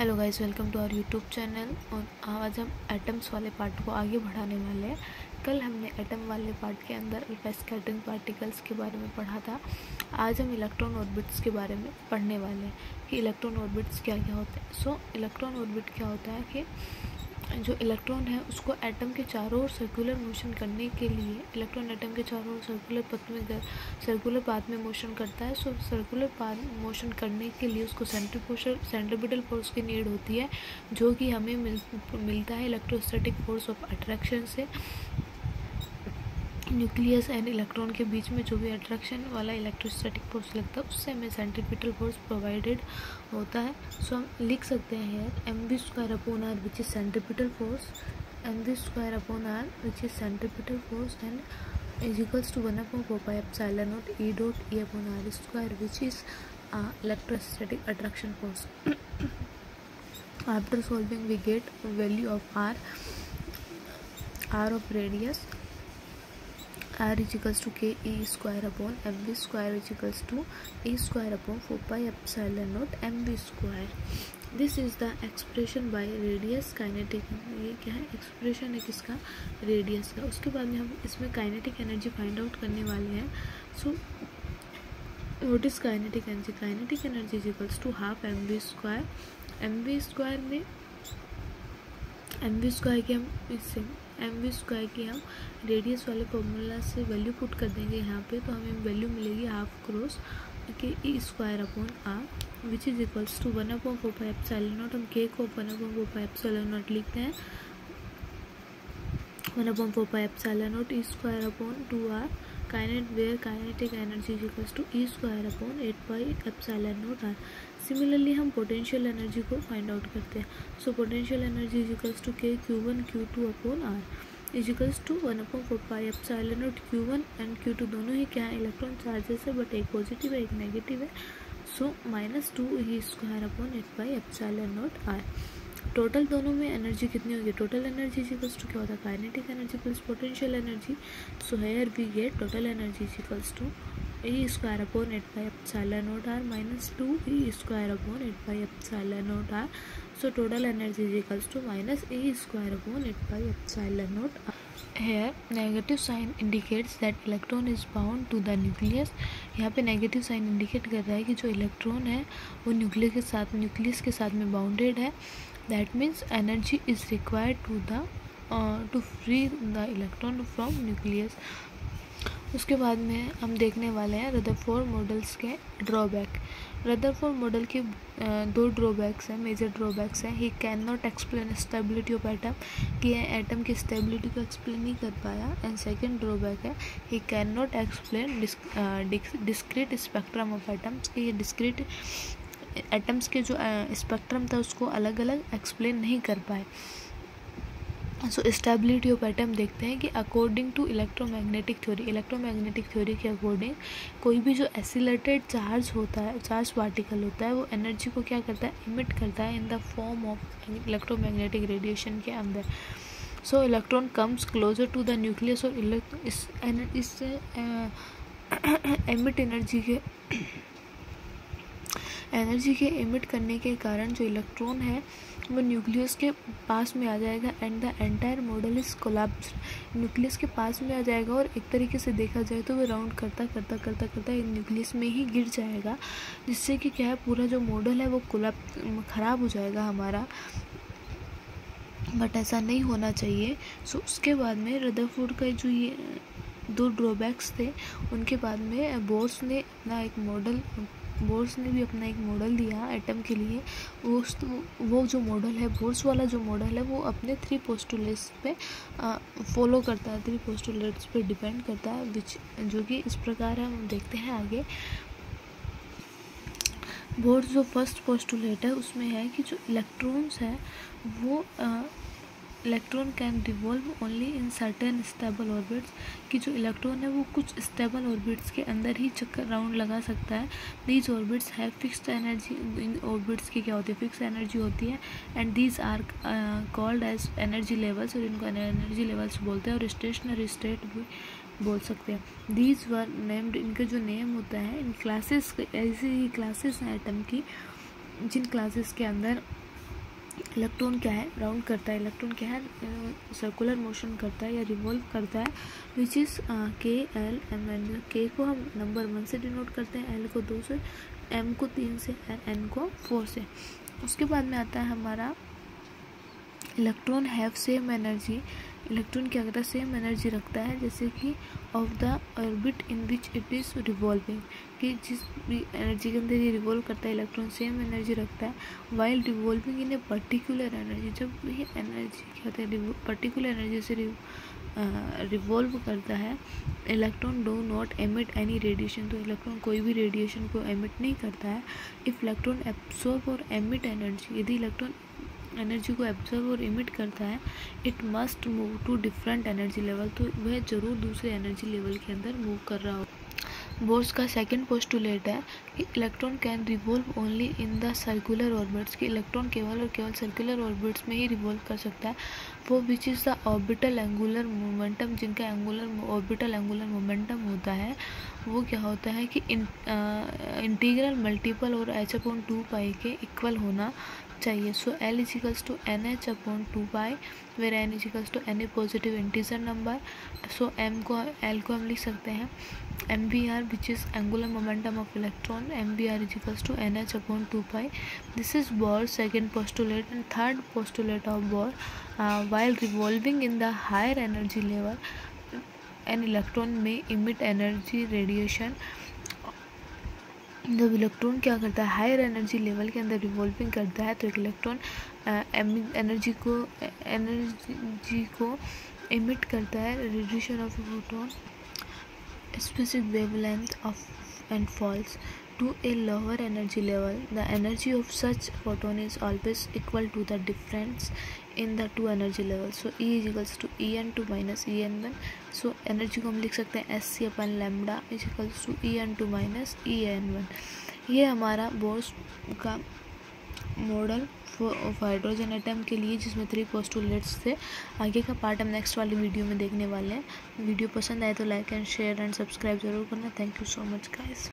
Hello guys, welcome to our YouTube channel. और आज हम एटम्स वाले पार्ट को आगे बढ़ाने वाले हैं। कल हमने एटम वाले पार्ट के अंदर अल्फा स्कैटरिंग पार्टिकल्स के बारे में पढ़ा था। आज हम इलेक्ट्रॉन ऑर्बिट्स के बारे में पढ़ने वाले हैं कि इलेक्ट्रॉन ऑर्बिट्स क्या क्या होते हैं। इलेक्ट्रॉन ऑर्बिट क्या होता है कि जो इलेक्ट्रॉन है उसको एटम के चारों ओर सर्कुलर मोशन करने के लिए, इलेक्ट्रॉन एटम के चारों ओर सर्कुलर पाथ में मोशन करता है। सर्कुलर पाथ मोशन करने के लिए उसको सेंट्रीपिटल फोर्स की नीड होती है, जो कि हमें मिलता है इलेक्ट्रोस्टैटिक फोर्स ऑफ अट्रैक्शन से। न्यूक्लियस एंड इलेक्ट्रॉन के बीच में जो भी अट्रैक्शन वाला इलेक्ट्रोस्टैटिक फोर्स लगता है उससे हमें सेंट्रीपिटल फोर्स प्रोवाइडेड होता है। हम लिख सकते हैं यार mv² which is centripetal force, mv² which is centripetal force and is equals to 1/4πε0 E/r² which is electrostatic attraction force. After solving we get value of r of radius, r is equals to ke²/mv² which equals to e²/4πε0 mv². This is the expression by radius kinetic. ये क्या है? Expression है किसका? Radius का। उसके बाद में हम इसमें काइनेटिक एनर्जी फाइंड आउट करने वाले हैं। So what is kinetic energy? Kinetic energy is equals to half mv²। mv² में mv² की हम इससे mv² की हम रेडियस वाले फॉर्मूला से वैल्यू पुट कर देंगे यहाँ पे, तो हमें वैल्यू मिलेगी हाफ क्रॉस के e²/r which is equals to 1/4πε0। हम के को 1/4πε0 लिखते हैं, 1/4πε0 e²/2r kinetic energy is equals to e²/8πε0r। Similarly हम पोटेंशियल एनर्जी को फाइंड आउट करते हैं। So potential energy is equals to k q1 q2/r is equals to 1/4πε0 q1 and q2 दोनों ही क्या है? इलेक्ट्रॉन चार्जेस है, बट एक पॉजिटिव है एक नेगेटिव है। सो -2 e²/8πε0r। टोटल दोनों में एनर्जी कितनी होगी? Total energy is equals to क्या होता है? Kinetic energy plus potential energy. So here we get total energy is equals to e²/8πε0r -2 e²/8πε0r. So total energy is equals to -e²/8πε0r. Here negative sign indicates that electron is bound to the nucleus. यहाँ पे negative sign indicate कर रहा है कि जो electron है वो nucleus के साथ में बाउंडेड है। That means energy is required to free the electron from nucleus. उसके बाद में हम देखने वाले हैं रदरफोर्ड मॉडल्स के ड्रॉबैक। रदरफोर्ड मॉडल के दो ड्रॉबैक्स हैं, मेजर ड्रॉबैक्स हैं। He can not explain stability of atom, कि एटम की स्टेबिलिटी को एक्सप्लेन नहीं कर पाया। एंड सेकंड ड्रॉबैक है he can not explain discrete spectrum of atoms, कि ये डिस्क्रीट एटम्स के जो स्पेक्ट्रम था उसको अलग अलग एक्सप्लेन नहीं कर पाए। सो स्टेबिलिटी ऑफ एटम देखते हैं कि अकॉर्डिंग टू इलेक्ट्रोमैग्नेटिक थ्योरी के अकॉर्डिंग कोई भी जो एसिलेटेड चार्ज होता है, चार्ज पार्टिकल होता है, वो एनर्जी को क्या करता है? इमिट करता है in the form of electromagnetic radiation के अंदर। So electron comes closer to the nucleus और इससे एमिट एनर्जी के इमिट करने के कारण जो इलेक्ट्रॉन है वो न्यूक्लियस के पास में आ जाएगा and the entire model is collapsed. Nucleus के पास में आ जाएगा और एक तरीके से देखा जाए तो वो राउंड करता न्यूक्लियस में ही गिर जाएगा, जिससे कि क्या है, पूरा जो मॉडल है वो ख़राब हो जाएगा हमारा। बट ऐसा नहीं होना चाहिए। सो उसके बाद में रदरफोर्ड का जो ये दो ड्रॉबैक्स थे, उनके बाद में बोर्स ने भी अपना एक मॉडल दिया एटम के लिए। वो जो मॉडल है, बोर्स वाला जो मॉडल है, वो अपने 3 पोस्टुलेट्स पे फॉलो करता है, 3 पोस्टुलेट्स पे डिपेंड करता है, जो कि इस प्रकार है। हम देखते हैं आगे। बोर्स जो फर्स्ट पोस्टुलेट है उसमें है कि जो इलेक्ट्रॉन्स है वो electron can revolve only in certain stable orbits, कि जो इलेक्ट्रॉन है वो कुछ स्टेबल ऑर्बिट्स के अंदर ही चक्कर राउंड लगा सकता है। These orbits have fixed energy. इन ऑर्बिट्स की क्या होती है? फिक्स एनर्जी होती है। And these are called as energy levels, और इनको एनर्जी लेवल्स बोलते हैं, और स्टेशनरी स्टेट भी बोल सकते हैं। दीज वर नेम्ड, इनका जो नेम होता है, इन क्लासेस, ऐसी ही क्लासेस हैं एटम की, जिन क्लासेस के अंदर इलेक्ट्रॉन क्या है, राउंड करता है। इलेक्ट्रॉन क्या है, सर्कुलर मोशन करता है या रिवॉल्व करता है, विच इज़ के एल एम एन। के को हम नंबर 1 से डिनोट करते हैं, एल को 2 से, एम को 3 से, एन को 4 से। उसके बाद में आता है हमारा electron have same energy. Electron क्या करता है, सेम एनर्जी रखता है जैसे कि of the orbit in which it is revolving, कि जिस भी एनर्जी के अंदर ये रिवॉल्व करता है इलेक्ट्रॉन सेम एनर्जी रखता है। While revolving in a particular energy, जब ये एनर्जी क्या होता है पर्टिकुलर एनर्जी से रिवॉल्व करता है, electron do not emit any radiation, तो इलेक्ट्रॉन कोई भी रेडिएशन को एमिट नहीं करता है। इफ़ इलेक्ट्रॉन एब्सॉर्ब और एमिट एनर्जी, यदि इलेक्ट्रॉन एनर्जी को एब्जॉर्ब और इमिट करता है, it must move to different energy level, तो वह जरूर दूसरे एनर्जी लेवल के अंदर मूव कर रहा हो। बोर्स का सेकंड पोस्टुलेट है कि electron can revolve only in the circular orbits, कि इलेक्ट्रॉन केवल और केवल सर्कुलर ऑर्बिट्स में ही रिवॉल्व कर सकता है। वो which is the orbital angular momentum, जिनका ऑर्बिटल एंगुलर मोमेंटम होता है वो क्या होता है कि इंटीग्रल मल्टीपल और h/2π के इक्वल होना चाहिए। So L equals to NH/2π, where N equals to an a positive integer number. So L को हम लिख सकते हैं MVR, which is angular momentum of electron. MVR is equals to NH/2π. This is Bohr's second postulate. And third postulate of Bohr, while revolving in the higher energy level, an electron may emit energy radiation. जब electron क्या करता है, higher energy level के अंदर revolving करता है, तो एक इलेक्ट्रॉन एनर्जी को एमिट करता है, radiation of photon specific wavelength of and falls to a lower energy level. The energy of such photon is always equal to the difference in the two energy levels. So E is equals to En2 minus En1. So energy को हम लिख सकते हैं Sc/λ is equals to En2 minus En1. ये हमारा bourse का model of hydrogen atom के लिए, जिसमें 3 पोस्टुलेट्स थे। आगे का पार्ट हम नेक्स्ट वाली वीडियो में देखने वाले हैं। वीडियो पसंद आए तो like and share and subscribe जरूर करना। Thank you so much guys.